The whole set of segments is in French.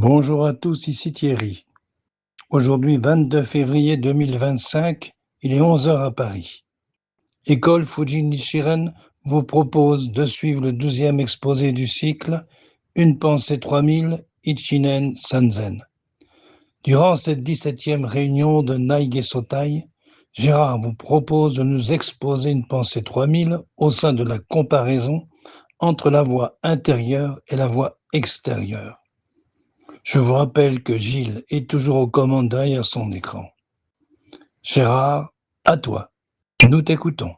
Bonjour à tous, ici Thierry. Aujourd'hui, 22 février 2025, il est 11 heures à Paris. École Fujin Nichiren vous propose de suivre le 12e exposé du cycle Une pensée 3000 Ichinen Sanzen. Durant cette 17e réunion de Naige Sotai, Gérard vous propose de nous exposer une pensée 3000 au sein de la comparaison entre la voix intérieure et la voix extérieure. Je vous rappelle que Gilles est toujours aux commandes derrière son écran. Gérard, à toi. Nous t'écoutons.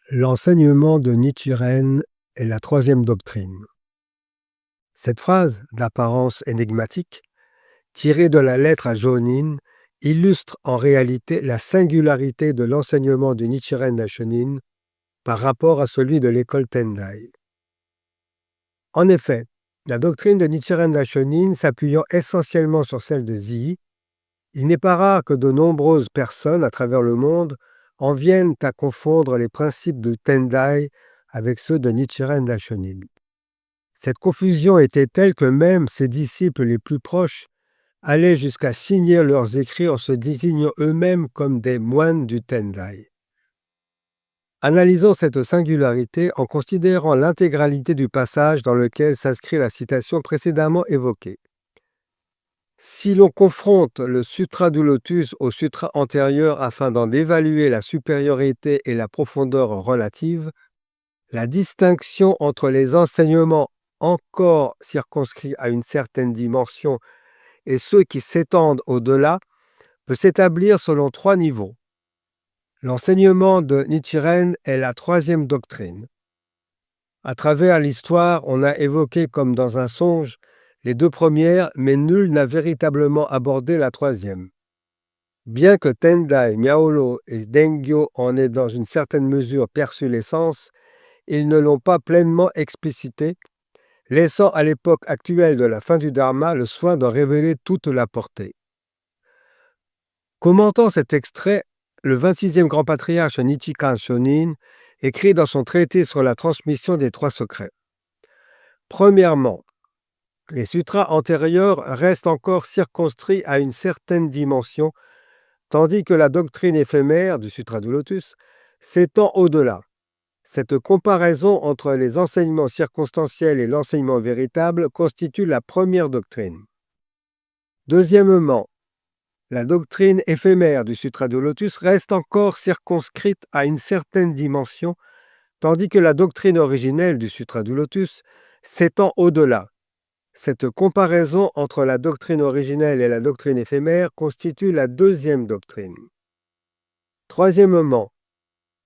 L'enseignement de Nichiren est la troisième doctrine. Cette phrase, d'apparence énigmatique, tirée de la lettre à Jōnin, illustre en réalité la singularité de l'enseignement du Nichiren Daishonin par rapport à celui de l'école Tendai. En effet, la doctrine de Nichiren Daishonin s'appuyant essentiellement sur celle de Zi, il n'est pas rare que de nombreuses personnes à travers le monde en viennent à confondre les principes de Tendai avec ceux de Nichiren Daishonin. Cette confusion était telle que même ses disciples les plus proches allaient jusqu'à signer leurs écrits en se désignant eux-mêmes comme des moines du Tendai. Analysons cette singularité en considérant l'intégralité du passage dans lequel s'inscrit la citation précédemment évoquée. Si l'on confronte le Sutra du Lotus au sutra antérieur afin d'en évaluer la supériorité et la profondeur relative, la distinction entre les enseignements encore circonscrits à une certaine dimension et ceux qui s'étendent au-delà peut s'établir selon trois niveaux. L'enseignement de Nichiren est la troisième doctrine. À travers l'histoire, on a évoqué comme dans un songe les deux premières, mais nul n'a véritablement abordé la troisième. Bien que Tendai, Miaolo et Dengyo en aient dans une certaine mesure perçu l'essence, ils ne l'ont pas pleinement explicité, laissant à l'époque actuelle de la fin du Dharma le soin d'en révéler toute la portée. Commentant cet extrait, le 26e grand patriarche Nichikan Shonin écrit dans son traité sur la transmission des trois secrets. Premièrement, les sutras antérieurs restent encore circonscrits à une certaine dimension, tandis que la doctrine éphémère du Sutra du Lotus s'étend au-delà. Cette comparaison entre les enseignements circonstanciels et l'enseignement véritable constitue la première doctrine. Deuxièmement, la doctrine éphémère du Sutra du Lotus reste encore circonscrite à une certaine dimension, tandis que la doctrine originelle du Sutra du Lotus s'étend au-delà. Cette comparaison entre la doctrine originelle et la doctrine éphémère constitue la deuxième doctrine. Troisièmement,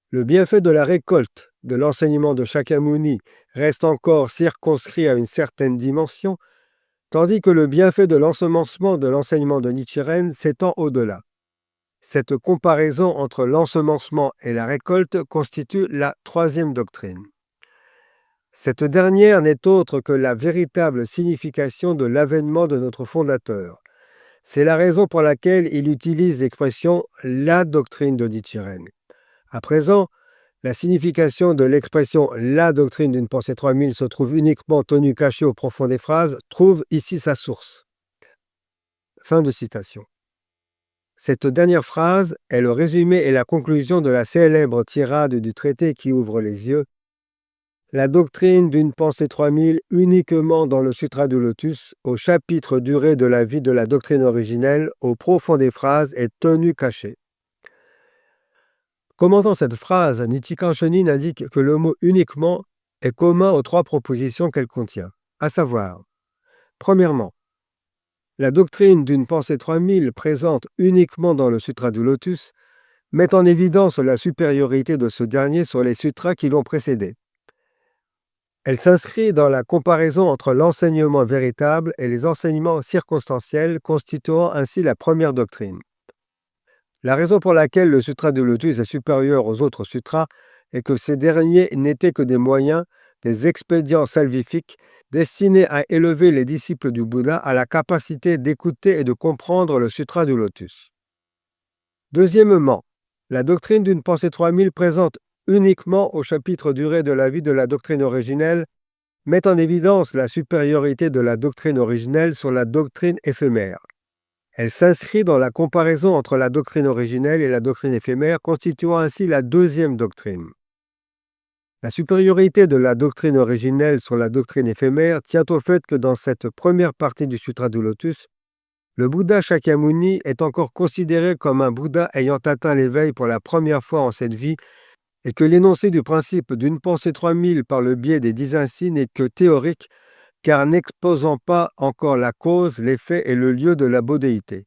le bienfait de la récolte de l'enseignement de Shakyamuni reste encore circonscrit à une certaine dimension, tandis que le bienfait de l'ensemencement de l'enseignement de Nichiren s'étend au-delà. Cette comparaison entre l'ensemencement et la récolte constitue la troisième doctrine. Cette dernière n'est autre que la véritable signification de l'avènement de notre fondateur. C'est la raison pour laquelle il utilise l'expression « la doctrine de Nichiren ». À présent, la signification de l'expression « la doctrine d'une pensée 3000 » se trouve uniquement tenue cachée au profond des phrases, trouve ici sa source. Fin de citation. Cette dernière phrase est le résumé et la conclusion de la célèbre tirade du traité qui ouvre les yeux. La doctrine d'une pensée 3000 uniquement dans le Sutra du Lotus, au chapitre durée de la vie de la doctrine originelle, au profond des phrases, est tenue cachée. Commentant cette phrase, Nichikan Shonin indique que le mot « uniquement » est commun aux trois propositions qu'elle contient, à savoir, premièrement, la doctrine d'une pensée 3000 présente uniquement dans le Sutra du Lotus met en évidence la supériorité de ce dernier sur les sutras qui l'ont précédé. Elle s'inscrit dans la comparaison entre l'enseignement véritable et les enseignements circonstanciels, constituant ainsi la première doctrine. La raison pour laquelle le Sutra du Lotus est supérieur aux autres sutras est que ces derniers n'étaient que des moyens, des expédients salvifiques destinés à élever les disciples du Bouddha à la capacité d'écouter et de comprendre le Sutra du Lotus. Deuxièmement, la doctrine d'une pensée 3000 présente uniquement au chapitre durée de la vie de la doctrine originelle met en évidence la supériorité de la doctrine originelle sur la doctrine éphémère. Elle s'inscrit dans la comparaison entre la doctrine originelle et la doctrine éphémère, constituant ainsi la deuxième doctrine. La supériorité de la doctrine originelle sur la doctrine éphémère tient au fait que dans cette première partie du Sutra du Lotus, le Bouddha Shakyamuni est encore considéré comme un Bouddha ayant atteint l'éveil pour la première fois en cette vie et que l'énoncé du principe d'une pensée 3000 par le biais des 10 ainsi n'est que théorique, car n'exposant pas encore la cause, l'effet et le lieu de la bodhéité.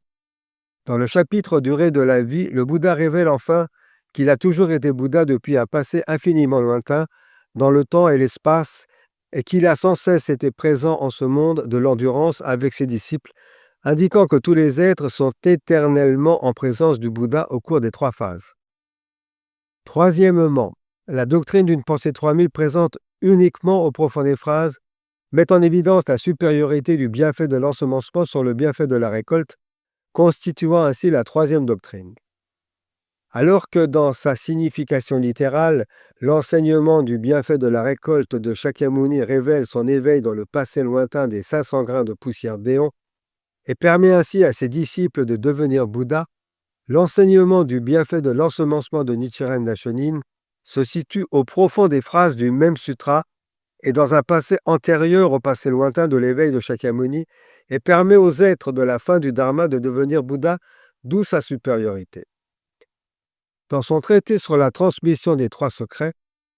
Dans le chapitre Durée de la vie, le Bouddha révèle enfin qu'il a toujours été Bouddha depuis un passé infiniment lointain, dans le temps et l'espace, et qu'il a sans cesse été présent en ce monde de l'endurance avec ses disciples, indiquant que tous les êtres sont éternellement en présence du Bouddha au cours des 3 phases. Troisièmement, la doctrine d'une pensée 3000 présente uniquement aux profondes phrases met en évidence la supériorité du bienfait de l'ensemencement sur le bienfait de la récolte, constituant ainsi la troisième doctrine. Alors que dans sa signification littérale, l'enseignement du bienfait de la récolte de Shakyamuni révèle son éveil dans le passé lointain des 500 grains de poussière d'éon et permet ainsi à ses disciples de devenir Bouddha, l'enseignement du bienfait de l'ensemencement de Nichiren Daishonin se situe au profond des phrases du même sutra et dans un passé antérieur au passé lointain de l'éveil de Shakyamuni et permet aux êtres de la fin du Dharma de devenir Bouddha, d'où sa supériorité. Dans son traité sur la transmission des 3 secrets,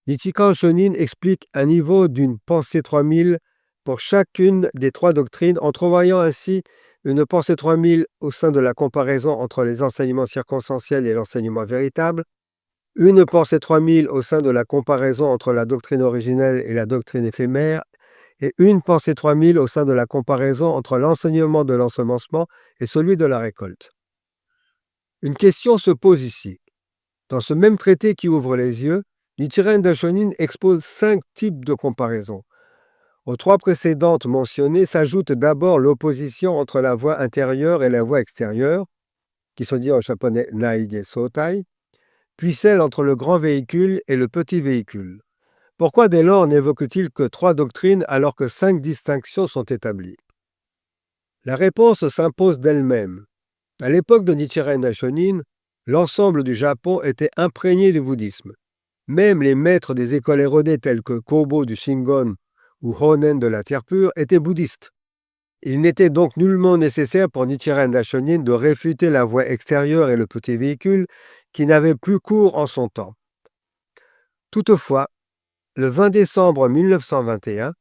Nichikan Shonin explique un niveau d'une pensée 3000 pour chacune des 3 doctrines, entrevoyant ainsi une pensée 3000 au sein de la comparaison entre les enseignements circonstanciels et l'enseignement véritable, une pensée 3000 au sein de la comparaison entre la doctrine originelle et la doctrine éphémère, et une pensée 3000 au sein de la comparaison entre l'enseignement de l'ensemencement et celui de la récolte. Une question se pose ici. Dans ce même traité qui ouvre les yeux, Nichiren Daishonin expose 5 types de comparaisons. Aux 3 précédentes mentionnées s'ajoute d'abord l'opposition entre la voie intérieure et la voie extérieure, qui se dit en japonais Naige Sotai, puis celle entre le grand véhicule et le petit véhicule. Pourquoi dès lors n'évoque-t-il que 3 doctrines alors que 5 distinctions sont établies? La réponse s'impose d'elle-même. À l'époque de Nichiren Daishonin, l'ensemble du Japon était imprégné du bouddhisme. Même les maîtres des écoles erronées tels que Kobo du Shingon ou Honen de la Terre pure étaient bouddhistes. Il n'était donc nullement nécessaire pour Nichiren Daishonin de réfuter la voie extérieure et le petit véhicule qui n'avaient plus cours en son temps. Toutefois, le 20 décembre 1921,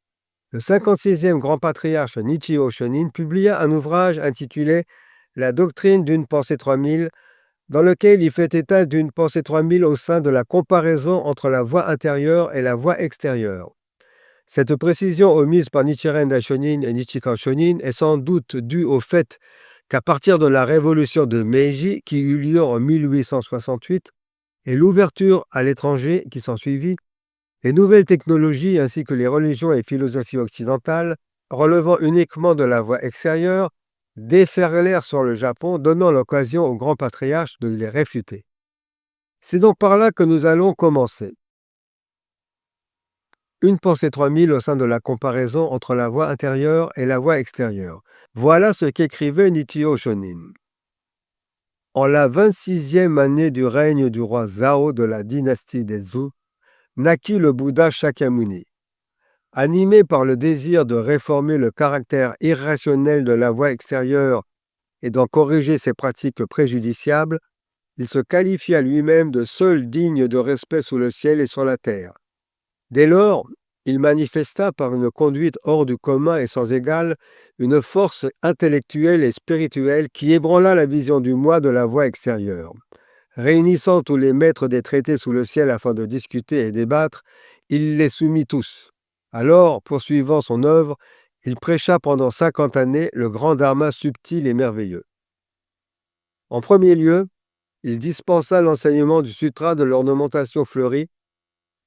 le 56e grand patriarche Nichio Shonin publia un ouvrage intitulé « La doctrine d'une pensée 3000 » dans lequel il fait état d'une pensée 3000 au sein de la comparaison entre la voie intérieure et la voie extérieure. Cette précision omise par Nichiren Daishonin et Nichikan Shonin est sans doute due au fait qu'à partir de la révolution de Meiji, qui eut lieu en 1868, et l'ouverture à l'étranger qui s'ensuivit, les nouvelles technologies ainsi que les religions et philosophies occidentales, relevant uniquement de la voie extérieure, déferlèrent sur le Japon, donnant l'occasion au grand patriarche de les réfuter. C'est donc par là que nous allons commencer. Une pensée 3000 au sein de la comparaison entre la voie intérieure et la voie extérieure. Voilà ce qu'écrivait Nichio Shonin. En la 26e année du règne du roi Zhao de la dynastie des Zhou, naquit le Bouddha Shakyamuni. Animé par le désir de réformer le caractère irrationnel de la voie extérieure et d'en corriger ses pratiques préjudiciables, il se qualifia lui-même de seul digne de respect sous le ciel et sur la terre. Dès lors, il manifesta par une conduite hors du commun et sans égale une force intellectuelle et spirituelle qui ébranla la vision du moi de la voie extérieure. Réunissant tous les maîtres des traités sous le ciel afin de discuter et débattre, il les soumit tous. Alors, poursuivant son œuvre, il prêcha pendant 50 années le grand dharma subtil et merveilleux. En premier lieu, il dispensa l'enseignement du sutra de l'ornementation fleurie,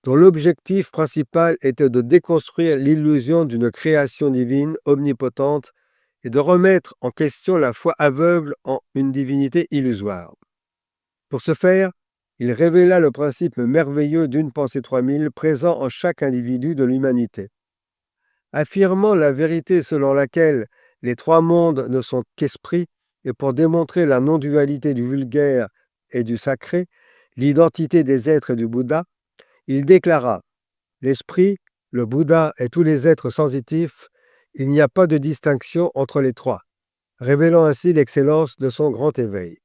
dont l'objectif principal était de déconstruire l'illusion d'une création divine omnipotente et de remettre en question la foi aveugle en une divinité illusoire. Pour ce faire, il révéla le principe merveilleux d'une pensée 3000 présent en chaque individu de l'humanité. affirmant la vérité selon laquelle les trois mondes ne sont qu'esprit, et pour démontrer la non-dualité du vulgaire et du sacré, l'identité des êtres et du Bouddha, il déclara: l'esprit, le Bouddha et tous les êtres sensitifs, il n'y a pas de distinction entre les trois, révélant ainsi l'excellence de son grand éveil.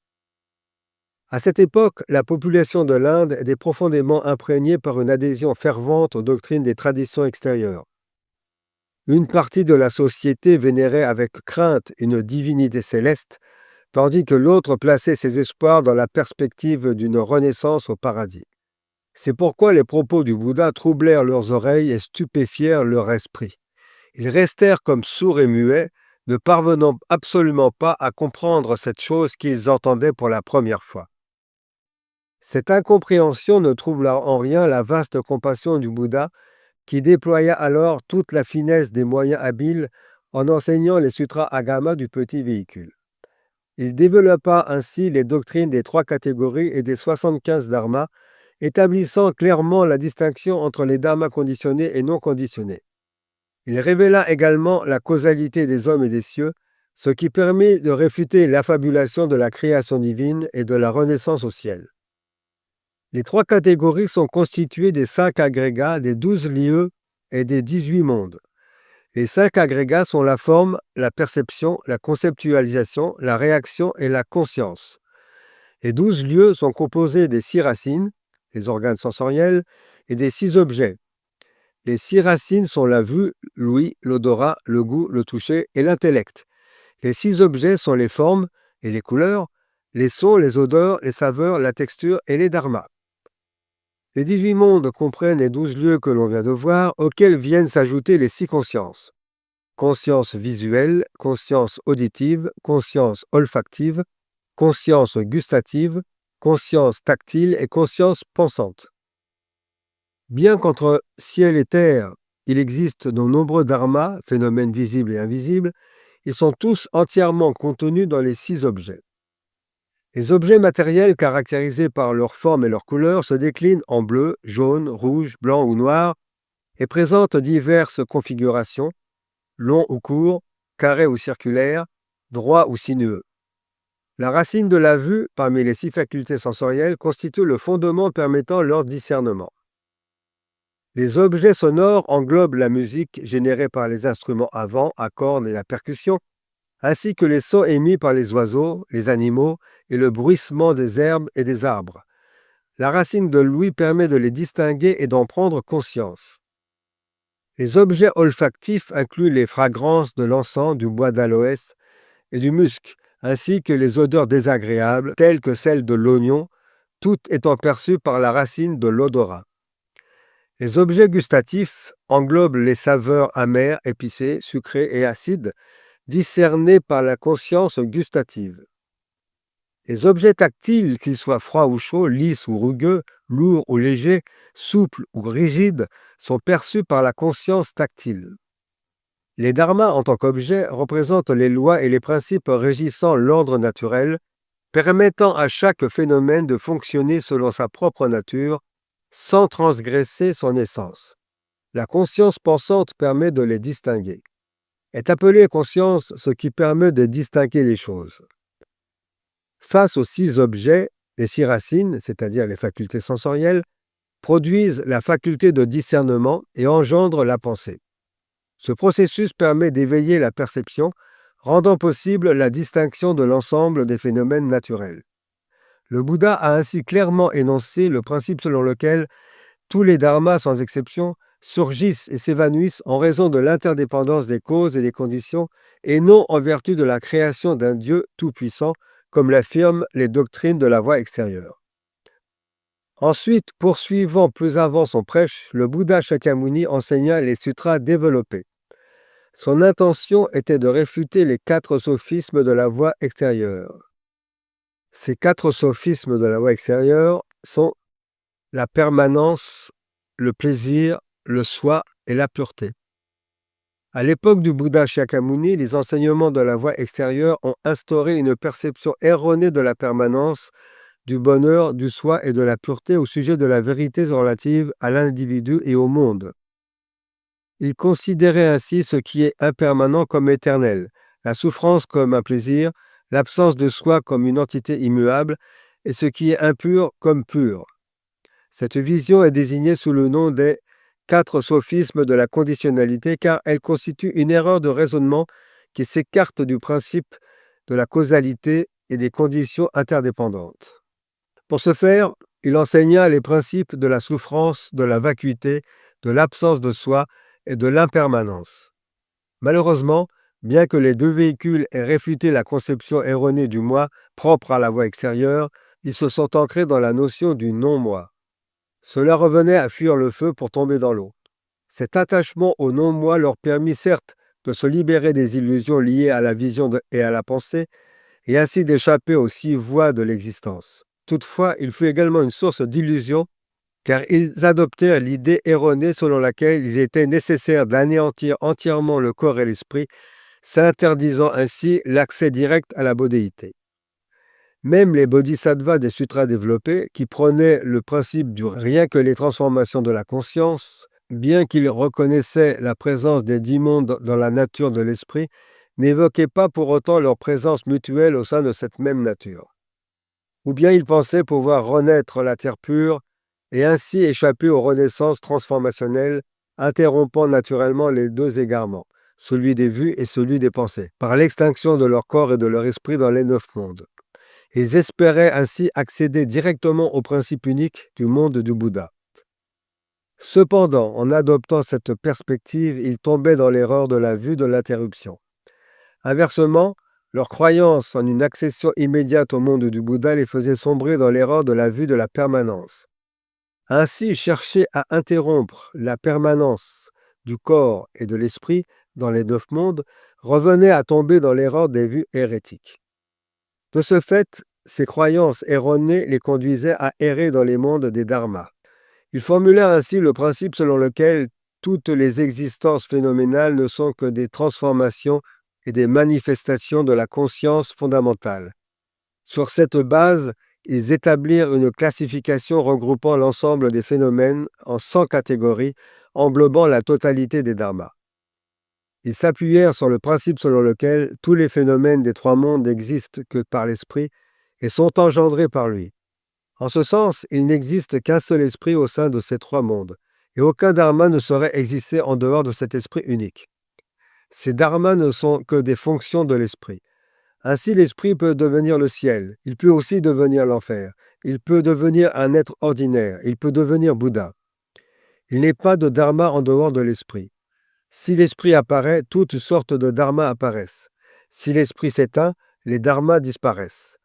À cette époque, la population de l'Inde était profondément imprégnée par une adhésion fervente aux doctrines des traditions extérieures. Une partie de la société vénérait avec crainte une divinité céleste, tandis que l'autre plaçait ses espoirs dans la perspective d'une renaissance au paradis. C'est pourquoi les propos du Bouddha troublèrent leurs oreilles et stupéfièrent leur esprit. Ils restèrent comme sourds et muets, ne parvenant absolument pas à comprendre cette chose qu'ils entendaient pour la première fois. Cette incompréhension ne troubla en rien la vaste compassion du Bouddha, qui déploya alors toute la finesse des moyens habiles en enseignant les sutras agama du petit véhicule. Il développa ainsi les doctrines des trois catégories et des 75 dharmas, établissant clairement la distinction entre les dharmas conditionnés et non conditionnés. Il révéla également la causalité des hommes et des cieux, ce qui permit de réfuter l'affabulation de la création divine et de la renaissance au ciel. Les trois catégories sont constituées des 5 agrégats, des 12 lieux et des 18 mondes. Les 5 agrégats sont la forme, la perception, la conceptualisation, la réaction et la conscience. Les 12 lieux sont composés des 6 racines, les organes sensoriels, et des 6 objets. Les 6 racines sont la vue, l'ouïe, l'odorat, le goût, le toucher et l'intellect. Les 6 objets sont les formes et les couleurs, les sons, les odeurs, les saveurs, la texture et les dharmas. Les 18 mondes comprennent les 12 lieux que l'on vient de voir, auxquels viennent s'ajouter les 6 consciences. Conscience visuelle, conscience auditive, conscience olfactive, conscience gustative, conscience tactile et conscience pensante. Bien qu'entre ciel et terre, il existe de nombreux dharmas, phénomènes visibles et invisibles, ils sont tous entièrement contenus dans les 6 objets. Les objets matériels caractérisés par leur forme et leur couleur se déclinent en bleu, jaune, rouge, blanc ou noir et présentent diverses configurations, long ou court, carré ou circulaire, droit ou sinueux. La racine de la vue, parmi les 6 facultés sensorielles, constitue le fondement permettant leur discernement. Les objets sonores englobent la musique générée par les instruments à vent, à cordes et la percussion, ainsi que les sons émis par les oiseaux, les animaux et le bruissement des herbes et des arbres. La racine de l'ouïe permet de les distinguer et d'en prendre conscience. Les objets olfactifs incluent les fragrances de l'encens, du bois d'aloès et du musc, ainsi que les odeurs désagréables, telles que celles de l'oignon, toutes étant perçues par la racine de l'odorat. Les objets gustatifs englobent les saveurs amères, épicées, sucrées et acides, discernés par la conscience gustative. Les objets tactiles, qu'ils soient froids ou chauds, lisses ou rugueux, lourds ou légers, souples ou rigides, sont perçus par la conscience tactile. Les dharmas, en tant qu'objets, représentent les lois et les principes régissant l'ordre naturel, permettant à chaque phénomène de fonctionner selon sa propre nature, sans transgresser son essence. La conscience pensante permet de les distinguer. Est appelée conscience ce qui permet de distinguer les choses. Face aux 6 objets, les 6 racines, c'est-à-dire les facultés sensorielles, produisent la faculté de discernement et engendrent la pensée. Ce processus permet d'éveiller la perception, rendant possible la distinction de l'ensemble des phénomènes naturels. Le Bouddha a ainsi clairement énoncé le principe selon lequel tous les dharmas, sans exception, surgissent et s'évanouissent en raison de l'interdépendance des causes et des conditions, et non en vertu de la création d'un Dieu tout-puissant, comme l'affirment les doctrines de la voie extérieure. Ensuite, poursuivant plus avant son prêche, le Bouddha Shakyamuni enseigna les sutras développés. Son intention était de réfuter les 4 sophismes de la voie extérieure. Ces 4 sophismes de la voie extérieure sont la permanence, le plaisir, le soi et la pureté. À l'époque du Bouddha Shakyamuni, les enseignements de la voie extérieure ont instauré une perception erronée de la permanence, du bonheur, du soi et de la pureté au sujet de la vérité relative à l'individu et au monde. Il considérait ainsi ce qui est impermanent comme éternel, la souffrance comme un plaisir, l'absence de soi comme une entité immuable, et ce qui est impur comme pur. Cette vision est désignée sous le nom des 4 sophismes de la conditionnalité car elle constitue une erreur de raisonnement qui s'écarte du principe de la causalité et des conditions interdépendantes. Pour ce faire, il enseigna les principes de la souffrance, de la vacuité, de l'absence de soi et de l'impermanence. Malheureusement, bien que les deux véhicules aient réfuté la conception erronée du moi propre à la voie extérieure, ils se sont ancrés dans la notion du non-moi. Cela revenait à fuir le feu pour tomber dans l'eau. Cet attachement au non-moi leur permit certes de se libérer des illusions liées à la vision et à la pensée, et ainsi d'échapper aux 6 voies de l'existence. Toutefois, il fut également une source d'illusion, car ils adoptèrent l'idée erronée selon laquelle il était nécessaire d'anéantir entièrement le corps et l'esprit, s'interdisant ainsi l'accès direct à la bodhéité. Même les bodhisattvas des sutras développés, qui prônaient le principe du rien que les transformations de la conscience, bien qu'ils reconnaissaient la présence des 10 mondes dans la nature de l'esprit, n'évoquaient pas pour autant leur présence mutuelle au sein de cette même nature. Ou bien ils pensaient pouvoir renaître la terre pure et ainsi échapper aux renaissances transformationnelles, interrompant naturellement les 2 égarements, celui des vues et celui des pensées, par l'extinction de leur corps et de leur esprit dans les 9 mondes. Ils espéraient ainsi accéder directement au principe unique du monde du Bouddha. Cependant, en adoptant cette perspective, ils tombaient dans l'erreur de la vue de l'interruption. Inversement, leur croyance en une accession immédiate au monde du Bouddha les faisait sombrer dans l'erreur de la vue de la permanence. Ainsi, chercher à interrompre la permanence du corps et de l'esprit dans les 9 mondes revenait à tomber dans l'erreur des vues hérétiques. De ce fait, ces croyances erronées les conduisaient à errer dans les mondes des dharmas. Ils formulèrent ainsi le principe selon lequel toutes les existences phénoménales ne sont que des transformations et des manifestations de la conscience fondamentale. Sur cette base, ils établirent une classification regroupant l'ensemble des phénomènes en 100 catégories, englobant la totalité des dharmas. Ils s'appuyèrent sur le principe selon lequel tous les phénomènes des 3 mondes n'existent que par l'esprit et sont engendrés par lui. En ce sens, il n'existe qu'un seul esprit au sein de ces 3 mondes, et aucun dharma ne saurait exister en dehors de cet esprit unique. Ces dharmas ne sont que des fonctions de l'esprit. Ainsi, l'esprit peut devenir le ciel, il peut aussi devenir l'enfer, il peut devenir un être ordinaire, il peut devenir Bouddha. Il n'est pas de dharma en dehors de l'esprit. Si l'esprit apparaît, toutes sortes de dharmas apparaissent. Si l'esprit s'éteint, les dharmas disparaissent.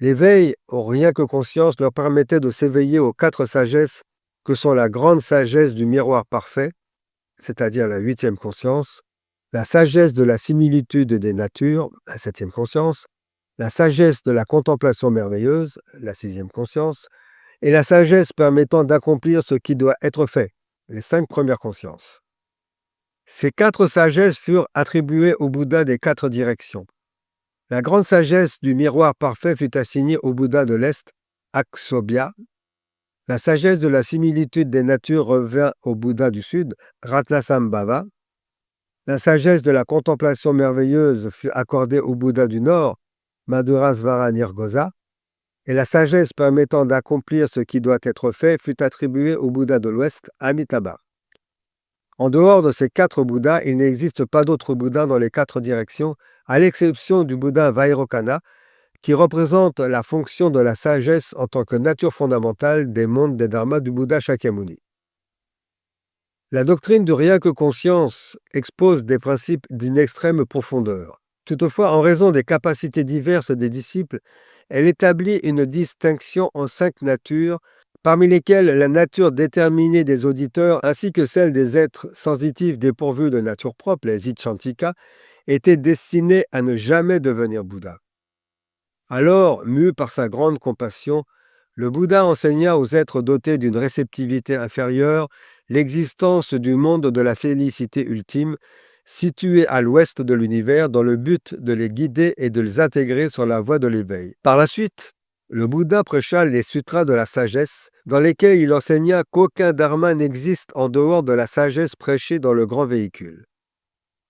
L'éveil, au rien que conscience, leur permettait de s'éveiller aux 4 sagesses que sont la grande sagesse du miroir parfait, c'est-à-dire la 8e conscience, la sagesse de la similitude des natures, la 7e conscience, la sagesse de la contemplation merveilleuse, la 6e conscience, et la sagesse permettant d'accomplir ce qui doit être fait, les 5 premières consciences. Ces 4 sagesses furent attribuées au Bouddha des 4 directions. La grande sagesse du miroir parfait fut assignée au Bouddha de l'Est, Aksobhya. La sagesse de la similitude des natures revint au Bouddha du Sud, Ratnasambhava. La sagesse de la contemplation merveilleuse fut accordée au Bouddha du Nord, Madhurasvara Nirgosa. Et la sagesse permettant d'accomplir ce qui doit être fait fut attribuée au Bouddha de l'Ouest, Amitabha. En dehors de ces 4 Bouddhas, il n'existe pas d'autres Bouddhas dans les 4 directions, à l'exception du Bouddha Vairocana, qui représente la fonction de la sagesse en tant que nature fondamentale des mondes des dharmas du Bouddha Shakyamuni. La doctrine du rien que conscience expose des principes d'une extrême profondeur. Toutefois, en raison des capacités diverses des disciples, elle établit une distinction en 5 natures, parmi lesquelles la nature déterminée des auditeurs ainsi que celle des êtres sensitifs dépourvus de nature propre, les Ichantika, étaient destinés à ne jamais devenir Bouddha. Alors, mu par sa grande compassion, le Bouddha enseigna aux êtres dotés d'une réceptivité inférieure l'existence du monde de la félicité ultime, situé à l'ouest de l'univers dans le but de les guider et de les intégrer sur la voie de l'éveil. Par la suite, Le Bouddha prêcha les sutras de la sagesse, dans lesquels il enseigna qu'aucun dharma n'existe en dehors de la sagesse prêchée dans le grand véhicule.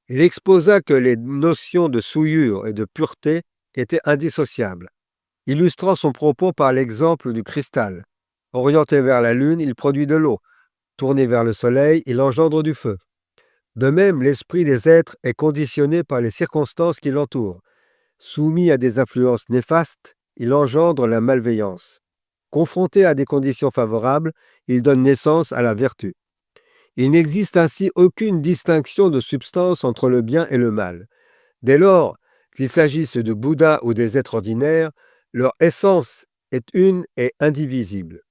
Il exposa que les notions de souillure et de pureté étaient indissociables, illustrant son propos par l'exemple du cristal. Orienté vers la lune, il produit de l'eau. Tourné vers le soleil, il engendre du feu. De même, l'esprit des êtres est conditionné par les circonstances qui l'entourent. Soumis à des influences néfastes, il engendre la malveillance. Confronté à des conditions favorables, il donne naissance à la vertu. Il n'existe ainsi aucune distinction de substance entre le bien et le mal. Dès lors qu'il s'agisse de Bouddha ou des êtres ordinaires, leur essence est une et indivisible.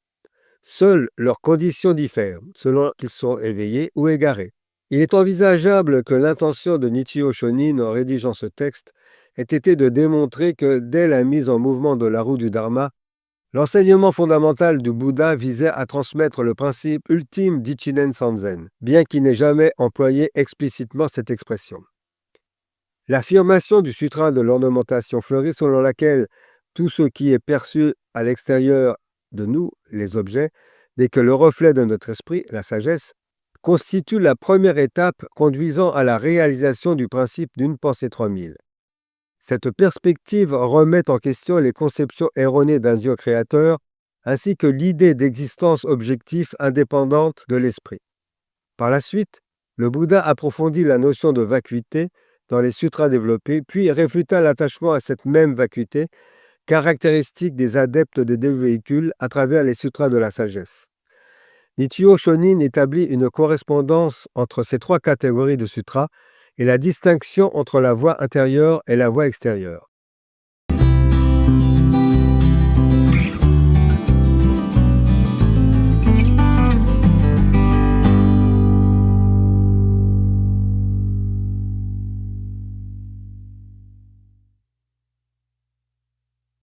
Seules leurs conditions diffèrent, selon qu'ils sont éveillés ou égarés. Il est envisageable que l'intention de Nichio Shonin en rédigeant ce texte ait été de démontrer que dès la mise en mouvement de la roue du Dharma, l'enseignement fondamental du Bouddha visait à transmettre le principe ultime d'Ichinen Sanzen, bien qu'il n'ait jamais employé explicitement cette expression. L'affirmation du sutra de l'ornementation fleurie selon laquelle tout ce qui est perçu à l'extérieur de nous, les objets, n'est que le reflet de notre esprit, la sagesse, constitue la première étape conduisant à la réalisation du principe d'une pensée 3000. Cette perspective remet en question les conceptions erronées d'un Dieu créateur, ainsi que l'idée d'existence objective indépendante de l'esprit. Par la suite, le Bouddha approfondit la notion de vacuité dans les sutras développés, puis réfuta l'attachement à cette même vacuité, caractéristique des adeptes des deux véhicules à travers les sutras de la sagesse. Nichio Shonin établit une correspondance entre ces trois catégories de sutras et la distinction entre la voie intérieure et la voie extérieure.